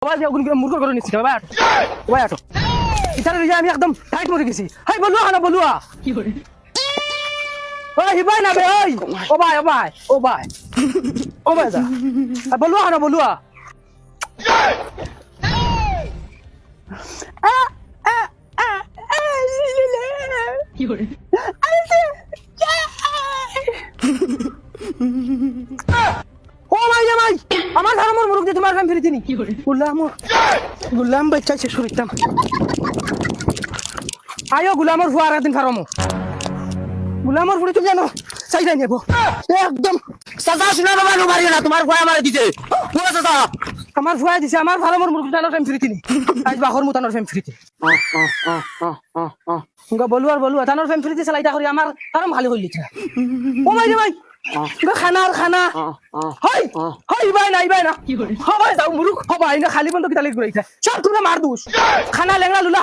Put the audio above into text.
বাবা যে ওগুলো মুরগর করে নিচ্ছি বাবা ভাই আটো ইতারে রিজা আমি একদম টাইট মরে গেছি হাই বলুয়া না বলুয়া কি করে ওই হিবাই না বে ওই ও ভাই ও ভাই ও ভাই ও ভাই দা বলুয়া না বলুয়া কি করে ও ভাই রে ভাই আমার ধর্মের মুরগ দিয়ে তোমার কাম ফিরে দিনি কি করে গুলাম বাচ্চা শেষ করিতাম আয়ো গুলামর ফুয়ার একদিন ফারমো গুলামর ফুড়ি তুমি জানো চাইলাই নেবো একদম চাচা শুনা বাবা মারি না তোমার ভয় মারি দিতে পুরো চাচা আমার ফুয়া দিছে আমার ফারমর মুরগ জানোর টাইম ফিরে দিনি আজ বাহর মুতানোর টাইম ফিরে বলুয়া তানোর টাইম ফিরে দিছে লাইটা করি আমার ফারম ভালো হইলি ও ভাই রে ভাই খানা হই হই ভাই না কি করে হবাই যাও মুরুখ হবাই না খালি বন্ধ কিতালি ঘুরাইছে সব তোমরা মার দুস খানা লেংড়া লুলা